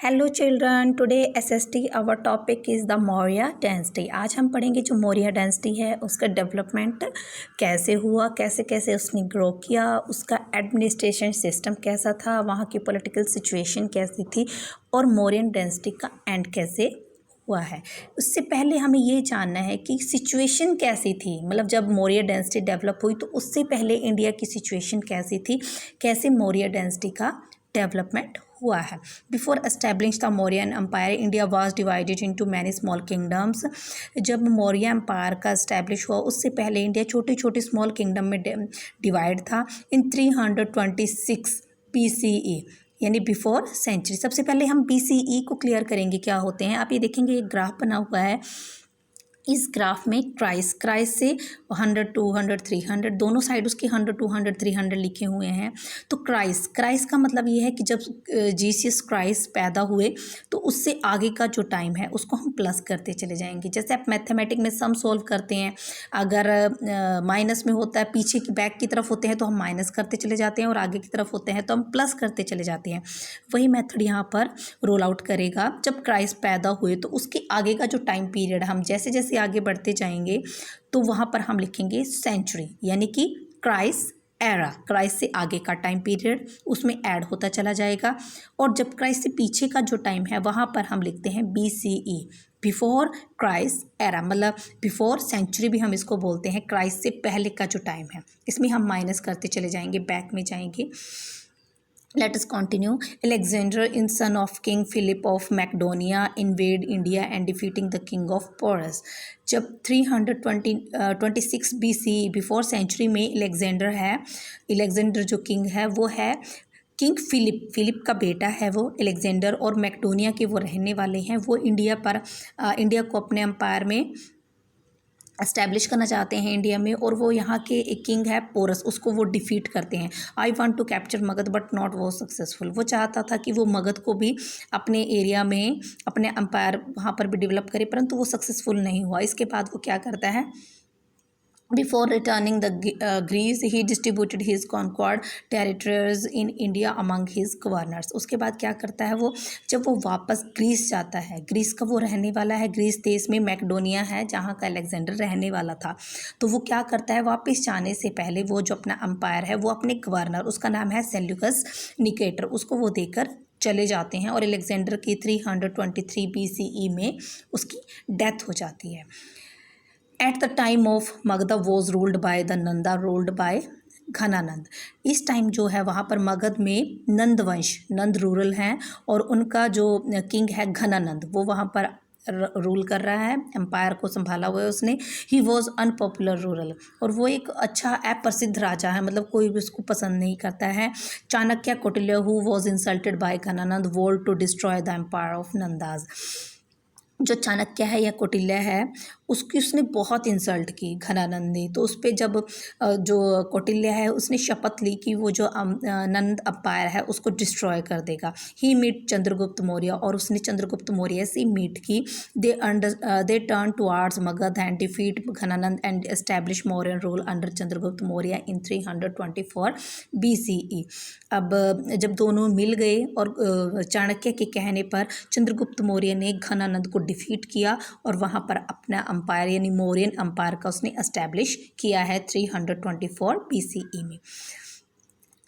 Hello children, today SST our topic is the Maurya dynasty. आज हम पढ़ेंगे जो मौर्य डायनेस्टी है उसका डेवलपमेंट कैसे हुआ, कैसे कैसे उसने ग्रो किया, उसका एडमिनिस्ट्रेशन सिस्टम कैसा था, वहाँ की पॉलिटिकल सिचुएशन कैसी थी और मौर्यन डायनेस्टी का एंड कैसे हुआ है। उससे पहले हमें ये जानना है कि सिचुएशन कैसी थी, मतलब जब मौर्य डायनेस्टी डेवलप हुई तो उससे पहले इंडिया की सिचुएशन कैसी थी, कैसे मौर्य डायनेस्टी का डेवलपमेंट हुआ है। Before establish the Mauryan empire India was divided into many small kingdoms. जब मौर्य एम्पायर का एस्टेब्लिश हुआ उससे पहले इंडिया छोटे छोटे स्मॉल किंगडम में डिवाइड था। इन 326 BCE यानी बिफोर सेंचुरी। सबसे पहले हम BCE को क्लियर करेंगे क्या होते हैं। आप ये देखेंगे एक ग्राफ बना हुआ है, इस ग्राफ में क्राइस से 100 200 300 दोनों साइड उसके 100 200 300 लिखे हुए हैं। तो क्राइस का मतलब ये है कि जब जीसस क्राइस्ट पैदा हुए तो उससे आगे का जो टाइम है उसको हम प्लस करते चले जाएंगे। जैसे आप मैथमेटिक में सम सॉल्व करते हैं, अगर माइनस में होता है, पीछे की बैक की तरफ होते हैं तो हम माइनस करते चले जाते हैं और आगे की तरफ होते हैं तो हम प्लस करते चले जाते हैं। वही मेथड यहाँ पर रोल आउट करेगा। जब क्राइस्ट पैदा हुए तो उसके आगे का जो टाइम पीरियड, हम जैसे जैसे आगे बढ़ते जाएंगे तो वहाँ पर हम लिखेंगे सेंचुरी, यानी कि क्राइस्ट एरा। क्राइस्ट से आगे का टाइम पीरियड उसमें ऐड होता चला जाएगा। और जब क्राइस्ट से पीछे का जो टाइम है वहाँ पर हम लिखते हैं BCE, बिफोर क्राइस्ट एरा, मतलब बिफोर सेंचुरी भी हम इसको बोलते हैं। क्राइस्ट से पहले का जो टाइम है इसमें हम माइनस करते चले जाएंगे, बैक में जाएंगे। Let us continue. Alexander, in son of King Philip of Macedonia, invade India and defeating the king of Porus. जब 326 BC बिफोर सेंचुरी में एलेक्जेंडर जो किंग है वो है किंग फिलिप का बेटा है वो एलेक्जेंडर, और मैकेडोनिया के वो रहने वाले हैं। वो इंडिया को अपने एम्पायर में एस्टैब्लिश करना चाहते हैं इंडिया में, और वो यहाँ के एक किंग है पोरस, उसको वो डिफीट करते हैं। I want to capture Magadha but not वो सक्सेसफुल। वो चाहता था कि वो मगध को भी अपने एरिया में, अपने एम्पायर वहाँ पर भी डेवलप करे, परंतु वो सक्सेसफुल नहीं हुआ। इसके बाद वो क्या करता है, Before returning the Greece, he distributed his conquered territories in India among his governors. उसके बाद क्या करता है वो, जब वो वापस ग्रीस जाता है, ग्रीस का वो रहने वाला है, ग्रीस देश में मैकेडोनिया है जहाँ का अलेक्जेंडर रहने वाला था। तो वो क्या करता है, वापस जाने से पहले वो जो अपना एम्पायर है वो अपने गवर्नर, उसका नाम है सेल्यूकस निकेटर, उसको वो देकर चले जाते हैं और अलेक्जेंडर की 323 BCE में उसकी डेथ हो जाती है। At the time of Magadha was ruled by the Nanda, ruled by Ghananand. इस टाइम जो है वहाँ पर मगध में नंद रूरल हैं और उनका जो किंग है घनानंद, वो वहाँ पर रूल कर रहा है, एम्पायर को संभाला हुआ है उसने। ही वॉज अनपॉपुलर रूरल, और वो एक अच्छा अप्रसिद्ध राजा है, मतलब कोई भी उसको पसंद नहीं करता है। Chanakya Kautilya who was insulted by Dhanananda vowed to destroy the empire of Nandas. जो चाणक्य है या कौटिल्य है उसने बहुत इंसल्ट की घनानंद ने। तो उस पर जब जो कौटिल्य है उसने शपथ ली कि वो जो नंद अम्पायर है उसको डिस्ट्रॉय कर देगा। ही मीट चंद्रगुप्त मौर्य, और उसने चंद्रगुप्त मौर्य से मीट की। They turn towards Magadha and defeat Ghanananda and establish Mauryan rule under Chandragupta Maurya in 324 BCE। अब जब दोनों मिल गए और चाणक्य के कहने पर चंद्रगुप्त मौर्य ने घनानंद को डिफीट किया और वहाँ पर अपना अम्पायर यानी मौर्यन अम्पायर का उसने एस्टैब्लिश किया है 324 BCE में।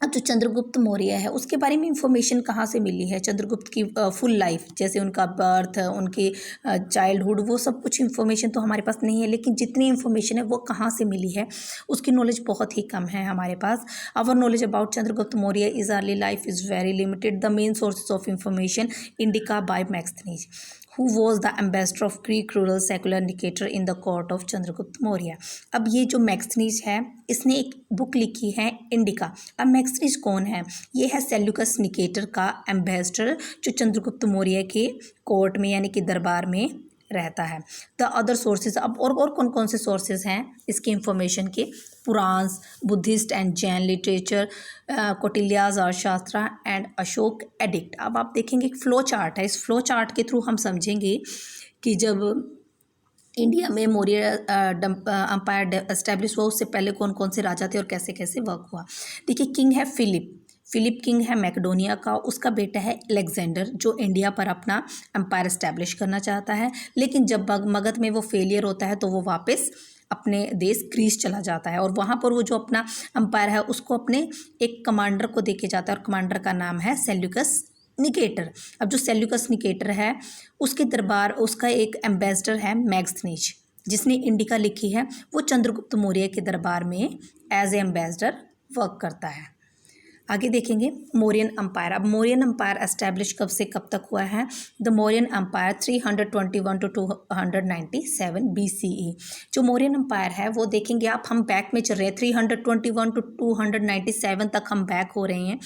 अब जो चंद्रगुप्त मौर्य है उसके बारे में इंफॉर्मेशन कहाँ से मिली है, चंद्रगुप्त की फुल लाइफ, जैसे उनका बर्थ, उनकी चाइल्डहुड, वो सब कुछ इंफॉर्मेशन तो हमारे पास नहीं है, लेकिन जितनी इंफॉर्मेशन है वो कहाँ से मिली है उसकी नॉलेज बहुत ही कम है हमारे पास। Our knowledge about Chandragupta Maurya is early life is very limited. The main sources of information Indica by Megasthenes, who was the ambassador of Greek rural secular indicator in the court of Chandragupta Maurya. अब ये जो मैक्सनीज है इसने एक बुक लिखी है indica. अब मैक्सनीज कौन है, ये है सेल्यूकस निकेटर का एम्बेसडर जो चंद्रगुप्त मौर्य के कोर्ट में यानी कि दरबार में रहता है। द अदर सोर्सेज, अब और कौन कौन से सोर्सेज हैं इसकी इंफॉर्मेशन के, पुराण, Buddhist and Jain literature, Kautilya's अर्थशास्त्र एंड अशोक एडिक्ट। अब आप देखेंगे एक फ्लो चार्ट है, इस फ्लो चार्ट के थ्रू हम समझेंगे कि जब इंडिया में मौर्य एम्पायर एस्टैब्लिश हुआ उससे पहले कौन कौन से राजा थे और कैसे कैसे वर्क हुआ। देखिए, किंग है फिलिप, फिलिप किंग है मैकेडोनिया का, उसका बेटा है अलेक्जेंडर जो इंडिया पर अपना एम्पायर इस्टेब्लिश करना चाहता है, लेकिन जब मगध में वो फेलियर होता है तो वो वापस अपने देश ग्रीस चला जाता है और वहाँ पर वो जो अपना एम्पायर है उसको अपने एक कमांडर को दे के जाता है और कमांडर का नाम है सेल्यूकस निकेटर। अब जो सेल्यूकस निकेटर है उसके दरबार उसका एक एम्बेसडर है मैग्स्थनीज जिसने इंडिका लिखी है, वो चंद्रगुप्त मौर्य के दरबार में एज ए एम्बेसडर वर्क करता है। आगे देखेंगे मौर्यन अम्पायर। अब मौर्यन अम्पायर एस्टैब्लिश कब से कब तक हुआ है? The Mauryan empire 321 to 297 BCE। जो मौर्यन अम्पायर है वो देखेंगे आप, हम बैक में चल रहे हैं, 321 टू 297 तक हम बैक हो रहे हैं।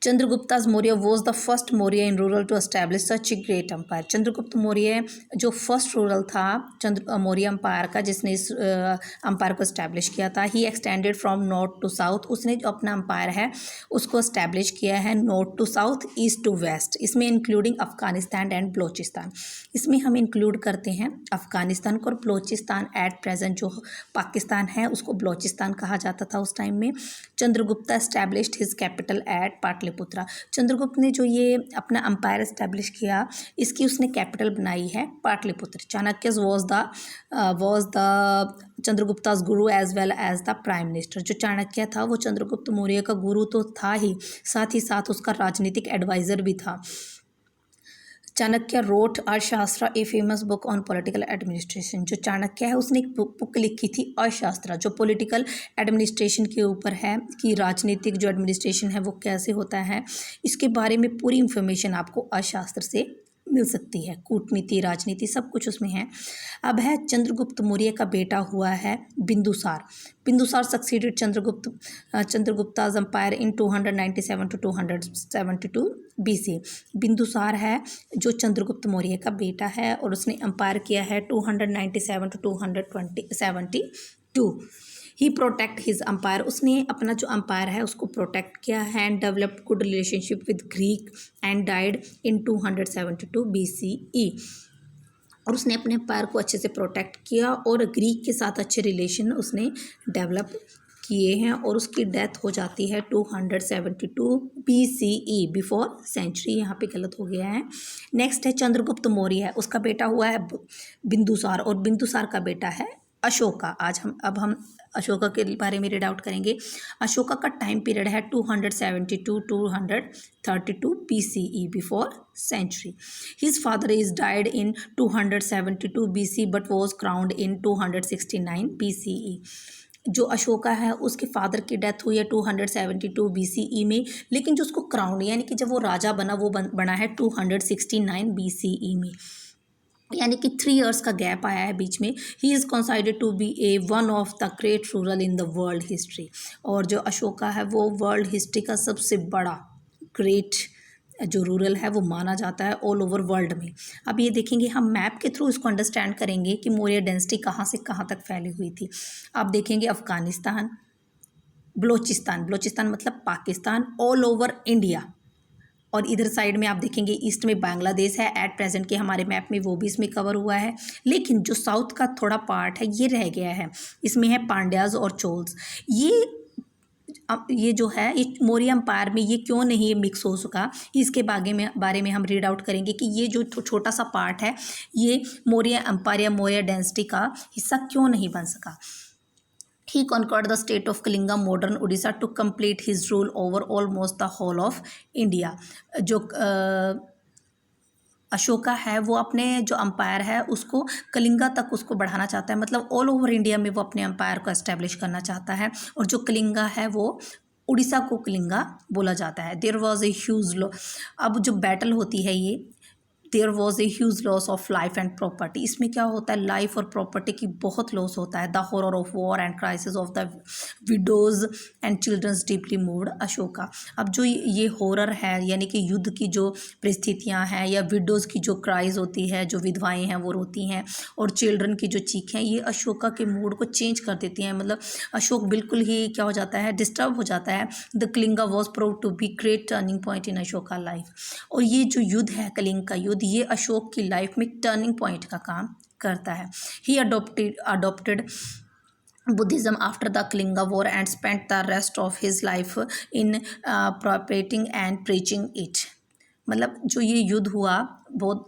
Chandragupta's Maurya was the first Maurya in ruler to establish such a great empire. Chandragupta Maurya जो फर्स्ट रूरल था मौर्य अम्पायर का जिसने इस अम्पायर को एस्टैब्लिश किया था। He extended from north to south. उसने जो अपना अम्पायर है उसको एस्टैब्लिश किया है north to south, east to west, इसमें इंक्लूडिंग अफगानिस्तान एंड बलोचिस्तान। इसमें हम इंक्लूड करते हैं अफगानिस्तान को और बलोचिस्तान। एट प्रेजेंट जो पाकिस्तान है उसको बलोचिस्तान कहा जाता था उस टाइम में। Chandragupta established his capital at Pataliputra. Chandragupta ने जो ये अपना अम्पायर एस्टैब्लिश किया इसकी उसने कैपिटल बनाई है Pataliputra. Chanakya was the Chandragupta's guru as well as the prime minister. जो चाणक्य था वो चंद्रगुप्त मौर्य का गुरु तो था ही साथ उसका राजनीतिक एडवाइज़र भी था। चाणक्य रोट अर्थशास्त्र, a famous book on political administration. जो चाणक्य है उसने एक बुक लिखी थी अर्थशास्त्र जो पॉलिटिकल एडमिनिस्ट्रेशन के ऊपर है कि राजनीतिक जो एडमिनिस्ट्रेशन है वो कैसे होता है, इसके बारे में पूरी इन्फॉर्मेशन आपको अर्थशास्त्र से मिल सकती है। कूटनीति, राजनीति सब कुछ उसमें है। अब है चंद्रगुप्त मौर्य का बेटा हुआ है Bindusara. Bindusara succeeded Chandragupta's empire in 297 to 272 BC। Bindusara है जो चंद्रगुप्त मौर्य का बेटा है और उसने अम्पायर किया है 297 to 272। He protect his empire. उसने अपना जो अम्पायर है उसको प्रोटेक्ट किया है and developed good relationship with Greek and died in 272 BCE। और उसने अपने अम्पायर को अच्छे से प्रोटेक्ट किया और ग्रीक के साथ अच्छे रिलेशन उसने डेवलप किए हैं और उसकी डेथ हो जाती है 272 BCE, बिफोर सेंचुरी। यहाँ पे गलत हो गया है। नेक्स्ट है चंद्रगुप्त मौर्य है, उसका बेटा हुआ है बिंदुसार और बिंदुसार का बेटा है अशोका। अब हम अशोका के बारे में रीड आउट करेंगे। अशोका का टाइम पीरियड है 272 to 232 BCE, before century. His father is died in 272 BC but was crowned in 269 BCE। जो अशोका है उसके फादर की डेथ हुई है 272 BCE में, लेकिन जो उसको क्राउन यानी कि जब वो राजा बना वो बना है 269 BCE में, यानी कि 3 इयर्स का गैप आया है बीच में। He is considered to be a one of the great ruler in the world history. और जो अशोका है वो वर्ल्ड हिस्ट्री का सबसे बड़ा ग्रेट जो रूरल है वो माना जाता है ऑल ओवर वर्ल्ड में। अब ये देखेंगे हम मैप के थ्रू इसको अंडरस्टैंड करेंगे कि मौर्य डेंसिटी कहाँ से कहाँ तक फैली हुई थी। आप देखेंगे अफगानिस्तान, बलोचिस्तान मतलब पाकिस्तान, ऑल ओवर इंडिया। और इधर साइड में आप देखेंगे ईस्ट में बांग्लादेश है एट प्रेजेंट के हमारे मैप में, वो भी इसमें कवर हुआ है। लेकिन जो साउथ का थोड़ा पार्ट है ये रह गया है, इसमें है पांड्याज और चोल्स। ये जो है ये मौर्य अम्पायर में ये क्यों नहीं मिक्स हो सका, इसके बारे में हम रीड आउट करेंगे कि ये जो छोटा सा पार्ट है ये मौर्य अम्पायर या मौर्य डेंसिटी का हिस्सा क्यों नहीं बन सका। He conquered the state of Kalinga, modern Odisha, to complete his rule over almost the whole of India। जो अशोका है वो अपने जो अम्पायर है उसको कलिंगा तक उसको बढ़ाना चाहता है, मतलब ऑल ओवर इंडिया में वो अपने अम्पायर को एस्टेब्लिश करना चाहता है। और जो कलिंगा है वो उड़ीसा को कलिंगा बोला जाता है। देयर वॉज ए ह्यूज अब जो बैटल होती है ये there was a huge loss of life and property. इसमें क्या होता है, लाइफ और प्रॉपर्टी की बहुत लॉस होता है। The horror of war and crisis of the widows and childrens deeply moved Ashoka. अब जो ये हॉरर है यानी कि युद्ध की जो परिस्थितियाँ हैं या विडोज़ की जो क्राइज होती है, जो विधवाएं हैं वो रोती हैं, और चिल्ड्रन की जो चीखें, ये अशोका के मूड को चेंज कर देती हैं। मतलब अशोक बिल्कुल ही क्या हो जाता है, डिस्टर्ब हो जाता है। The Kalinga was prove to be great turning point in Ashoka life. और ये जो युद्ध है कलिंग का युद्ध, ये अशोक की लाइफ में टर्निंग पॉइंट का काम करता है। ही adopted Buddhism after the Kalinga War and spent the rest of his life in propagating and preaching it. मतलब जो ये युद्ध हुआ बहुत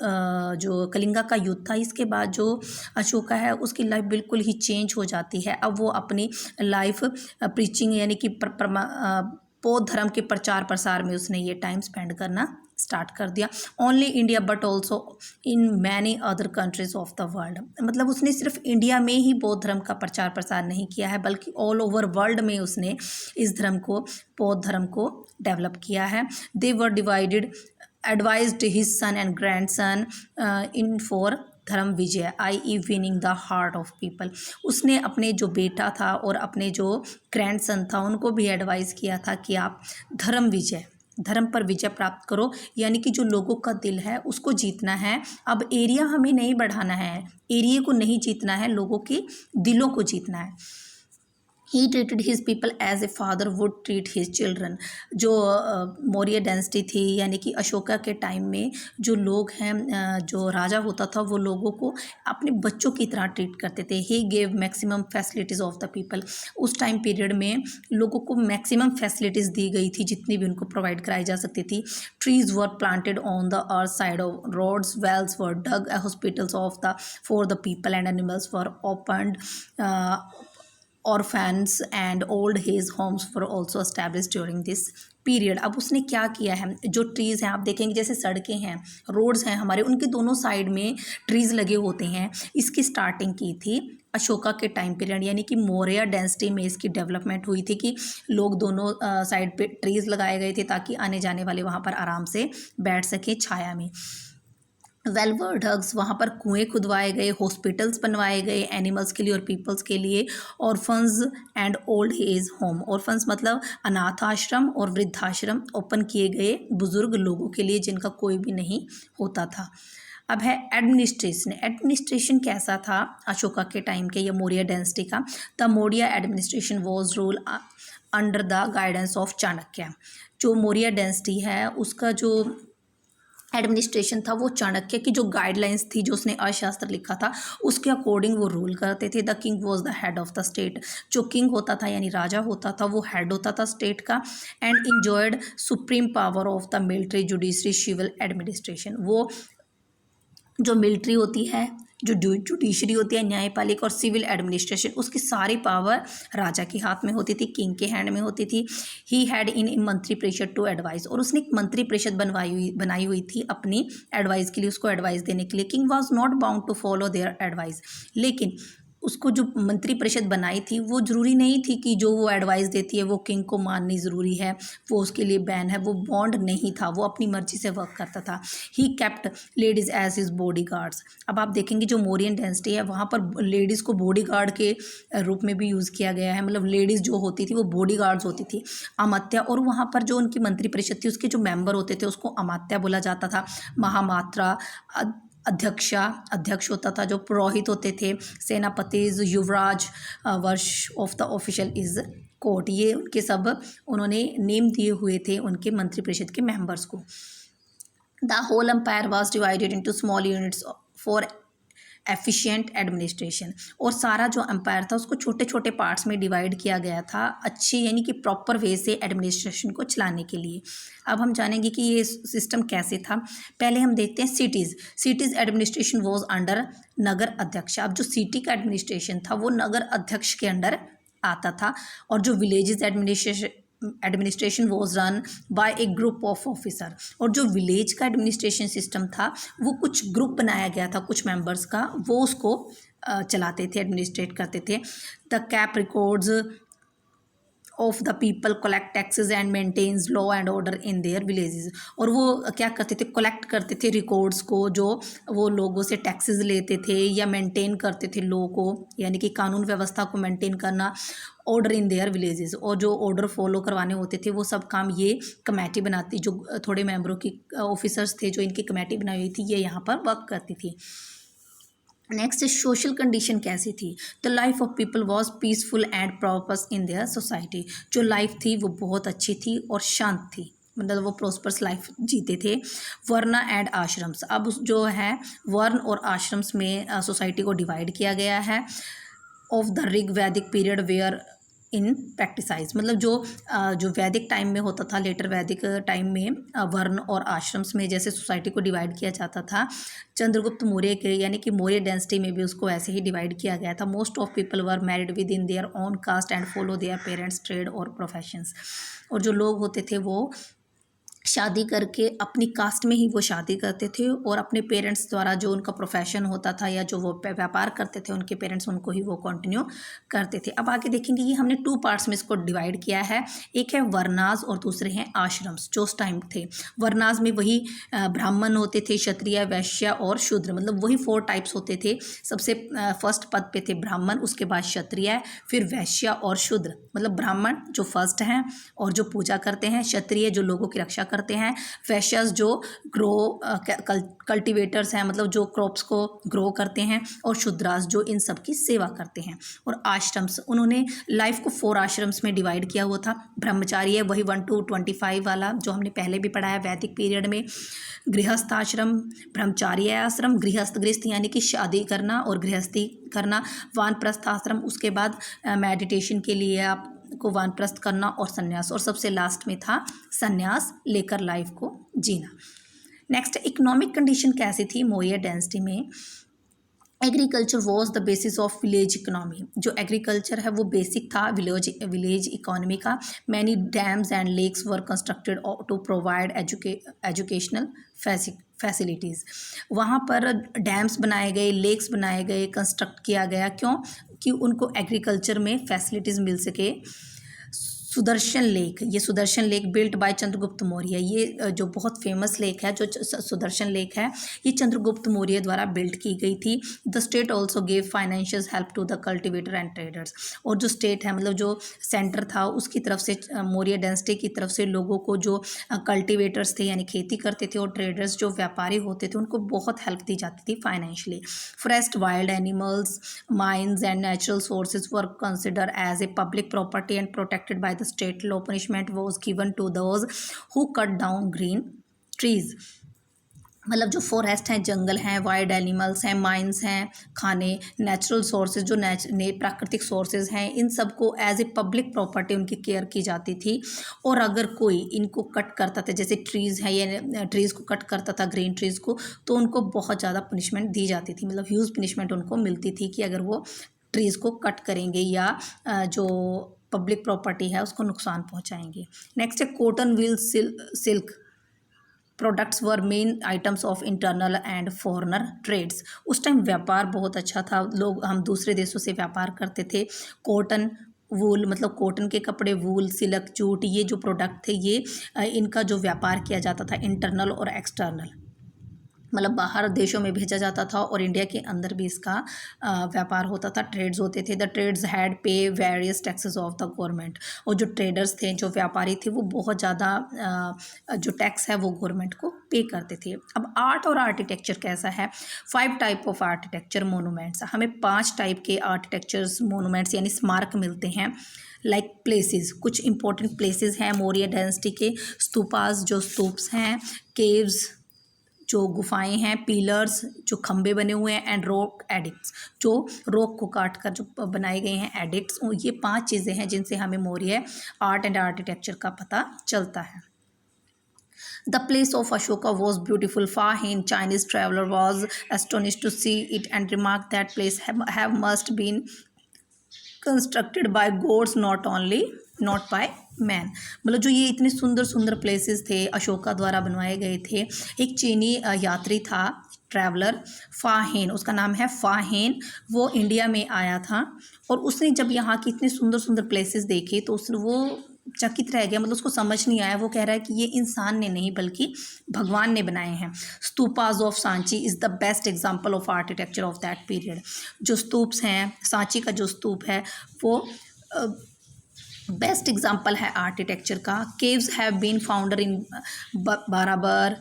जो कलिंगा का युद्ध था, इसके बाद जो अशोका है उसकी लाइफ बिल्कुल ही चेंज हो जाती है। अब वो अपनी लाइफ प्रीचिंग यानी कि बौद्ध धर्म के प्रचार प्रसार में उसने ये टाइम स्पेंड करना स्टार्ट कर दिया। Only India but also in many other countries of the world, मतलब उसने सिर्फ इंडिया में ही बौद्ध धर्म का प्रचार प्रसार नहीं किया है बल्कि ऑल ओवर वर्ल्ड में उसने इस धर्म को, बौद्ध धर्म को डेवलप किया है। They were divided advised his son and grandson in for dharma vijay i.e. Winning the heart of people. उसने अपने जो बेटा था और अपने जो ग्रैंडसन था उनको भी एडवाइस किया था कि आप धर्म विजय, धर्म पर विजय प्राप्त करो, यानी कि जो लोगों का दिल है उसको जीतना है। अब एरिया हमें नहीं बढ़ाना है, एरिया को नहीं जीतना है, लोगों के दिलों को जीतना है। He treated his people as a father would treat his children. जो मौर्य डेंसिटी थी यानी कि अशोका के टाइम में जो लोग हैं, जो राजा होता था वो लोगों को अपने बच्चों की तरह ट्रीट करते थे। He gave maximum facilities of the people. उस टाइम पीरियड में लोगों को मैक्सिमम फैसिलिटीज़ दी गई थी जितनी भी उनको प्रोवाइड कराई जा सकती थी। Trees were planted on the earth side of roads, wells were dug, hospitals of the for the people and animals were opened, orphans and old age homes were also established during this period. अब उसने क्या किया है, जो trees हैं आप देखेंगे जैसे सड़कें हैं, रोड्स हैं हमारे, उनके दोनों साइड में ट्रीज़ लगे होते हैं। इसकी स्टार्टिंग की थी अशोका के टाइम पीरियड, यानी कि मौर्य डेंसिटी में इसकी डेवलपमेंट हुई थी कि लोग दोनों साइड पे ट्रीज़ लगाए गए थे ताकि आने जाने वाले वहाँ पर आराम से बैठ सके छाया में। वेल वर्डग्स, वहाँ पर कुएँ खुदवाए गए, हॉस्पिटल्स बनवाए गए एनिमल्स के लिए और पीपल्स के लिए। Orphans and old age home, orphans मतलब अनाथ आश्रम और वृद्धाश्रम ओपन किए गए बुज़ुर्ग लोगों के लिए जिनका कोई भी नहीं होता था। अब है एडमिनिस्ट्रेशन। एडमिनिस्ट्रेशन कैसा था अशोका के टाइम के या मौर्य डेंसिटी का? The Maurya administration was rule under the guidance of Chanakya. जो मौर्य डेंसिटी है उसका जो एडमिनिस्ट्रेशन था वो चाणक्य की जो गाइडलाइंस थी, जो उसने अर्थशास्त्र लिखा था उसके अकॉर्डिंग वो रूल करते थे। The king was the head of the state. जो किंग होता था यानी राजा होता था वो हेड होता था स्टेट का। And enjoyed supreme power of the military, judiciary, civil administration. वो जो मिलिट्री होती है, जो जुडिशरी होती है, न्यायपालिका और सिविल एडमिनिस्ट्रेशन, उसकी सारी पावर राजा के हाथ में होती थी, किंग के हैंड में होती थी। ही हैड इन मंत्री परिषद टू एडवाइस, और उसने एक मंत्री परिषद बनाई हुई थी अपनी एडवाइस के लिए, उसको एडवाइस देने के लिए। King was not bound to follow their advice, लेकिन उसको जो मंत्री परिषद बनाई थी वो ज़रूरी नहीं थी कि जो वो एडवाइस देती है वो किंग को माननी ज़रूरी है, वो उसके लिए बैन है, वो बॉन्ड नहीं था, वो अपनी मर्जी से वर्क करता था। He kept ladies as his bodyguards. अब आप देखेंगे जो मौर्यन डेंसिटी है वहाँ पर लेडीज़ को बॉडी गार्ड के रूप में भी यूज़ किया गया है, मतलब लेडीज़ जो होती थी वो बॉडी गार्ड्स होती थी, अमात्या। और वहाँ पर जो उनकी मंत्री परिषद थी उसके जो मेंबर होते थे उसको अमात्या बोला जाता था। महामात्रा, अध्यक्ष होता था, जो पुरोहित होते थे, सेनापति, युवराज, वर्ष of the official is court, ये उनके सब उन्होंने नेम दिए हुए थे उनके मंत्रिपरिषद के मेंबर्स को। The whole empire was divided into small units for efficient administration, और सारा जो एम्पायर था उसको छोटे छोटे पार्ट्स में डिवाइड किया गया था अच्छी यानी कि प्रॉपर वे से एडमिनिस्ट्रेशन को चलाने के लिए। अब हम जानेंगे कि ये सिस्टम कैसे था। पहले हम देखते हैं सिटीज़ एडमिनिस्ट्रेशन वॉज अंडर नगर अध्यक्ष। अब जो सिटी का एडमिनिस्ट्रेशन था वो नगर अध्यक्ष के अंडर आता था, और जो villages administration was run by A group of officer, और जो विलेज का एडमिनिस्ट्रेशन सिस्टम था वो कुछ ग्रुप बनाया गया था कुछ मेंबर्स का, वो उसको चलाते थे, एडमिनिस्ट्रेट करते थे। The keep records of the people collect taxes and maintains law and order in their villages, और वो क्या करते थे, कलेक्ट करते थे रिकॉर्ड्स को, जो वो लोगों से टैक्सेस लेते थे या मेंटेन करते थे लॉ को, यानी कि कानून व्यवस्था को मेंटेन करना, ऑर्डर इन देयर विलेजेस, और जो ऑर्डर फॉलो करवाने होते थे वो सब काम ये कमेटी बनाती, जो थोड़े मेंबरों की ऑफिसर्स थे जो इनकी कमेटी बनाई हुई थी, ये यहाँ पर वर्क करती थी। नेक्स्ट सोशल कंडीशन कैसी थी? The life of people was peaceful and प्रॉपर्स in their society. जो लाइफ थी वो बहुत अच्छी थी और शांत थी, मतलब वो प्रॉस्पर्स लाइफ जीते थे। वर्ण एंड आश्रम्स, अब जो है वर्ण और आश्रम्स में सोसाइटी को डिवाइड किया गया है। ऑफ द ऋग वैदिक पीरियड वेयर इन प्रैक्टिसाइज, मतलब जो वैदिक टाइम में होता था, लेटर वैदिक टाइम में वर्ण और आश्रम्स में जैसे सोसाइटी को डिवाइड किया जाता था, चंद्रगुप्त मौर्य के यानी कि मौर्य डेंसिटी में भी उसको ऐसे ही डिवाइड किया गया था। Most of people were married within their own caste and follow their parents trade और प्रोफेशंस, और जो लोग होते थे वो शादी करके अपनी कास्ट में ही वो शादी करते थे और अपने पेरेंट्स द्वारा जो उनका प्रोफेशन होता था या जो वो व्यापार करते थे उनके पेरेंट्स उनको ही वो कंटिन्यू करते थे। अब आगे देखेंगे ये हमने 2 पार्ट्स में इसको डिवाइड किया है, एक है वर्णास और दूसरे हैं आश्रम्स जो उस टाइम थे। वर्णास में वही ब्राह्मण होते थे, क्षत्रिय, वैश्य और शूद्र, मतलब वही 4 टाइप्स होते थे। सबसे फर्स्ट पद पे थे ब्राह्मण, उसके बाद क्षत्रिय, फिर वैश्य और शूद्र, मतलब ब्राह्मण जो फर्स्ट हैं और जो पूजा करते हैं, क्षत्रिय जो लोगों की रक्षा करते हैं, वैश्यस जो कल्टीवेटर्स हैं, मतलब जो क्रॉप्स को ग्रो करते हैं, और शूद्रास जो इन सब की सेवा करते हैं। और आश्रम्स, उन्होंने लाइफ को 4 आश्रम्स में डिवाइड किया हुआ था। ब्रह्मचारी है वही 1 to 25 वाला जो हमने पहले भी पढ़ा है वैदिक पीरियड में। गृहस्थ आश्रम, ब्रह्मचार्य आश्रम, गृहस्थ यानी कि शादी करना और गृहस्थी करना, वानप्रस्थ आश्रम, उसके बाद मेडिटेशन के लिए आप को वानप्रस्थ करना, और संन्यास, और सबसे लास्ट में था संन्यास लेकर लाइफ को जीना। नेक्स्ट, इकोनॉमिक कंडीशन कैसी थी मौर्य डायनेस्टी में? Agriculture was the basis of village economy, जो एग्रीकल्चर है वो बेसिक था विलेज इकोनॉमी का। Many dams and lakes were constructed to provide educational facilities, वहाँ पर डैम्स बनाए गए, लेक्स बनाए गए, कंस्ट्रक्ट किया गया, क्यों कि उनको एग्रीकल्चर में फैसिलिटीज़ मिल सके। सुदर्शन लेक, ये Sudarshan lake built by Chandragupta Maurya, ये जो बहुत फेमस लेक है जो सुदर्शन लेक है, ये चंद्रगुप्त मौर्य द्वारा बिल्ट की गई थी। The state also gave financial help to the cultivator and traders, और जो स्टेट है मतलब जो सेंटर था उसकी तरफ से, मौर्य डायनेस्टी की तरफ से लोगों को जो कल्टिवेटर्स थे यानी खेती करते थे और ट्रेडर्स जो व्यापारी होते थे उनको बहुत हेल्प दी जाती थी financially. Forest, wild animals, mines and natural sources were consider as a public property and protected by the state law. Punishment was given to those who cut down green trees, मतलब जो forest हैं, जंगल हैं, wild animals हैं, mines हैं, खाने, natural sources जो प्राकृतिक sources हैं, इन सब को एज ए पब्लिक प्रॉपर्टी उनकी केयर की जाती थी। और अगर कोई इनको कट करता था, जैसे ट्रीज़ हैं, ये ट्रीज़ को कट करता था, ग्रीन ट्रीज़ को, तो उनको बहुत ज़्यादा पनिशमेंट दी जाती थी, मतलब ह्यूज पनिशमेंट उनको मिलती थी कि अगर वो ट्रीज़ को कट करेंगे या जो पब्लिक प्रॉपर्टी है उसको नुकसान पहुंचाएंगे। नेक्स्ट है cotton, wool, silk products were main items of internal and foreigner trades. उस टाइम व्यापार बहुत अच्छा था, लोग हम दूसरे देशों से व्यापार करते थे। कॉटन, वूल, मतलब कॉटन के कपड़े, वूल, सिल्क, जूट, ये जो प्रोडक्ट थे ये इनका जो व्यापार किया जाता था इंटरनल और एक्सटर्नल, मतलब बाहर देशों में भेजा जाता था और इंडिया के अंदर भी इसका व्यापार होता था, ट्रेड्स होते थे। द ट्रेड्स हैड पे various taxes of the government, और जो ट्रेडर्स थे, जो व्यापारी थे, वो बहुत ज़्यादा जो टैक्स है वो गवर्नमेंट को पे करते थे। अब आर्ट और आर्किटेक्चर कैसा है? 5 टाइप ऑफ आर्किटेक्चर मोनूमेंट्स, हमें 5 टाइप के आर्किटेक्चर्स मोनूमेंट्स यानी स्मारक मिलते हैं। लाइक प्लेसेस, कुछ इंपॉर्टेंट प्लेसेस हैं मौर्य डायनेस्टी के। स्तूपास, जो स्तूप्स हैं, केव्स जो गुफाएं हैं, पिलर्स जो खंबे बने हुए हैं, एंड रॉक एडिक्ट्स जो रॉक को काट कर जो बनाए गए हैं एडिक्ट्स। ये 5 चीज़ें हैं जिनसे हमें मौर्य आर्ट एंड आर्किटेक्चर का पता चलता है। The place of Ashoka was beautiful. Fa-Hin, Chinese traveler, was astonished to see it and remarked that place have must been constructed by gods not by man, मतलब जो ये इतने सुंदर सुंदर प्लेसेस थे अशोका द्वारा बनवाए गए थे। एक चीनी यात्री था, ट्रैवलर, फाहेन, उसका नाम है फाहेन, वो इंडिया में आया था और उसने जब यहाँ की इतने सुंदर सुंदर प्लेसेस देखे तो वो चकित रह गया, मतलब उसको समझ नहीं आया। वो कह रहा है कि ये इंसान ने नहीं बल्कि भगवान ने बनाए हैं। Stupas of Sanchi is the best example of architecture of that period. जो स्तूप्स हैं, सांची का जो स्तूप है वो बेस्ट एग्जांपल है आर्किटेक्चर का। Caves have been found in Barabar,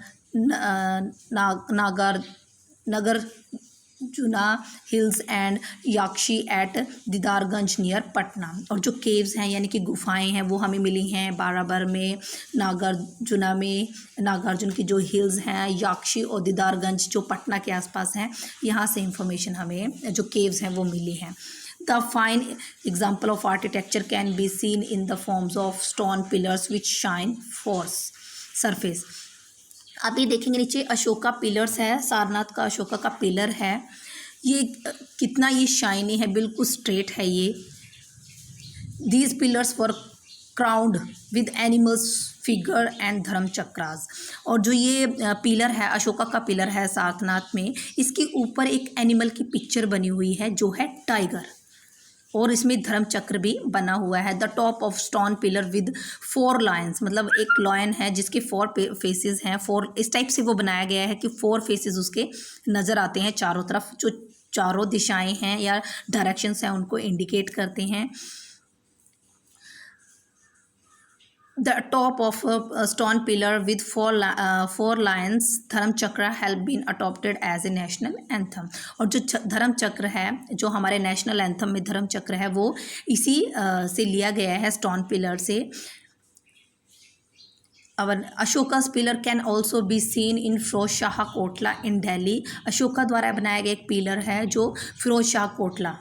Nagarjuna hills and Yakshi at Didarganj near Patna. और जो केव्स हैं यानी कि गुफाएं हैं वो हमें मिली हैं बाराबर में, नागार्जुना में, नागार्जुन की जो हिल्स हैं, याक्षी और दीदारगंज जो पटना के आसपास हैं, यहाँ से इंफॉर्मेशन हमें जो केव्स हैं वो मिली हैं। The fine example of architecture can be seen in the forms of stone pillars which shine force surface. आप ये देखेंगे नीचे अशोका पिलर्स है, सारनाथ का अशोका का पिलर है, ये कितना ये शाइनी है, बिल्कुल स्ट्रेट है ये. These pillars were crowned with animals figure and धर्म चक्रास. और जो ये पिलर है, अशोका का पिलर है सारनाथ में, इसके ऊपर एक एनिमल की पिक्चर बनी हुई है जो है टाइगर, और इसमें धर्म चक्र भी बना हुआ है. The top of stone pillar with 4 Lions, मतलब एक लॉयन है जिसके 4 फेसेस हैं. 4 इस टाइप से वो बनाया गया है कि 4 फेसेस उसके नज़र आते हैं चारों तरफ, जो चारों दिशाएं हैं या डायरेक्शंस हैं उनको इंडिकेट करते हैं. The top of a stone pillar with 4 lions, धर्म चक्र have been adopted as a national anthem. और जो धर्म चक्र है, जो हमारे नेशनल एंथम में धर्म चक्र है, वो इसी से लिया गया है, स्टोन पिलर से. Our Ashoka's pillar can also be seen in Firoz Shah Kotla in Delhi. Ashoka द्वारा बनाया गया एक पिलर है जो फिरोज शाह कोटला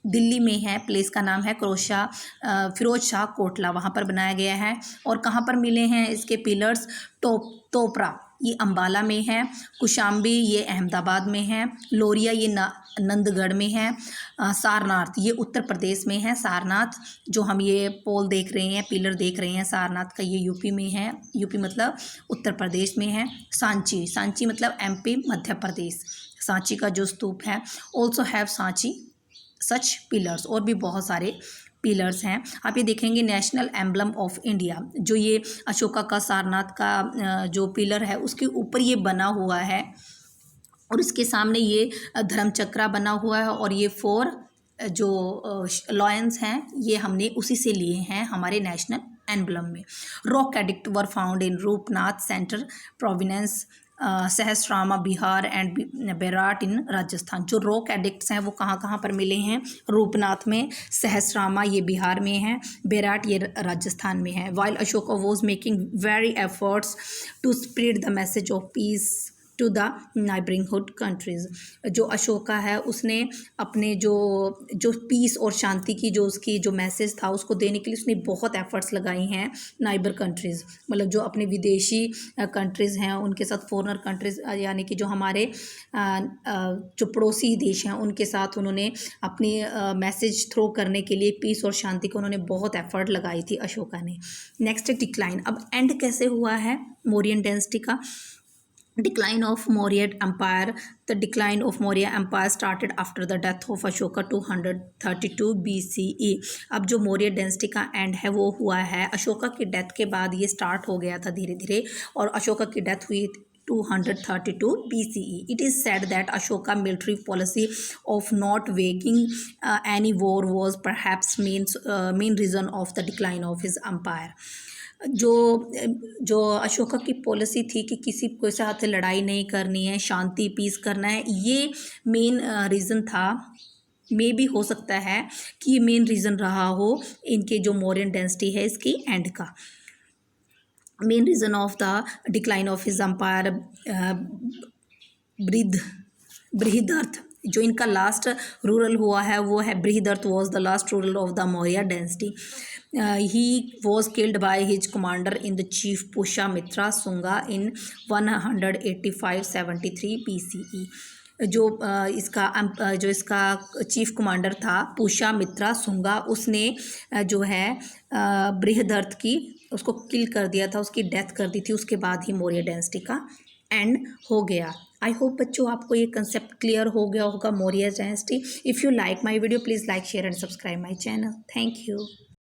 दिल्ली में है, प्लेस का नाम है फिरोज शाह कोटला, वहाँ पर बनाया गया है. और कहाँ पर मिले हैं इसके पिलर्स? तोपरा ये अंबाला में है, कुशाम्बी ये अहमदाबाद में है, लोरिया ये नंदगढ़ में है, सारनाथ ये उत्तर प्रदेश में है. सारनाथ जो हम ये पोल देख रहे हैं, पिलर देख रहे हैं सारनाथ का, ये यूपी में है, यूपी मतलब उत्तर प्रदेश में है. सांची मतलब एमपी मध्य प्रदेश, सांची का जो स्तूप है. Also have Sanchi such pillars, और भी बहुत सारे पिलर्स हैं. आप ये देखेंगे नेशनल एम्बलम ऑफ इंडिया, जो ये अशोका का सारनाथ का जो पिलर है उसके ऊपर ये बना हुआ है, और इसके सामने ये धर्म चक्रा बना हुआ है, और ये 4 जो लॉयंस हैं ये हमने उसी से लिए हैं हमारे नेशनल एम्बलम में. Rock edict were found in Rupnath central province, Sasaram Bihar and Bairat in Rajasthan. जो रॉक एडिक्ट्स हैं वो कहाँ पर मिले हैं? रूपनाथ में, सहस्रामा ये बिहार में है, बेराट ये राजस्थान में है. While Ashoka was making very efforts to spread the message of peace to the neighbouring countries. जो अशोका है उसने अपने जो पीस और शांति की जो उसकी जो मैसेज था उसको देने के लिए उसने बहुत एफर्ट्स लगाई हैं. नाइबर कंट्रीज़ मतलब जो अपने विदेशी कंट्रीज़ हैं उनके साथ, फॉरेनर कंट्रीज़ यानी कि जो हमारे जो पड़ोसी देश हैं उनके साथ उन्होंने अपनी मैसेज थ्रो करने के लिए पीस और शांति को उन्होंने बहुत एफर्ट लगाई थी अशोका ने. Next decline. अब एंड कैसे हुआ है मौर्यन डायनेस्टी का? Decline of Maurya Empire. The decline of Maurya Empire started after the death of Ashoka 232 BCE. अब जो मौर्य डायनेस्टी का एंड है वो हुआ है अशोका की डेथ के बाद. ये स्टार्ट हो गया था धीरे धीरे, और अशोका की डेथ हुई 232 BCE. It is said that Ashoka military policy of not waging any war was perhaps main reason of the decline of his empire. जो अशोका की पॉलिसी थी कि किसी के साथ लड़ाई नहीं करनी है, शांति पीस करना है, ये मेन रीज़न था. मे भी हो सकता है कि ये मेन रीज़न रहा हो इनके जो मौर्यन डायनेस्टी है इसकी एंड का. Main reason of the decline of his empire. Brihadratha जो इनका लास्ट रूरल हुआ है वो है Brihadratha was the last ruler of the Maurya dynasty. He was killed by his commander in the chief Pushyamitra Sunga in 185-73 BCE. जो इसका chief commander था पुष्यमित्रा सुंगा, उसने जो है बृहदर्थ की उसको किल कर दिया था, उसकी डेथ कर दी थी. उसके बाद ही मौर्य डायनेस्टी का एंड हो गया. आई होप बच्चों आपको ये कंसेप्ट क्लियर हो गया होगा Maurya dynasty. If you like my video please like share and subscribe my channel. Thank you.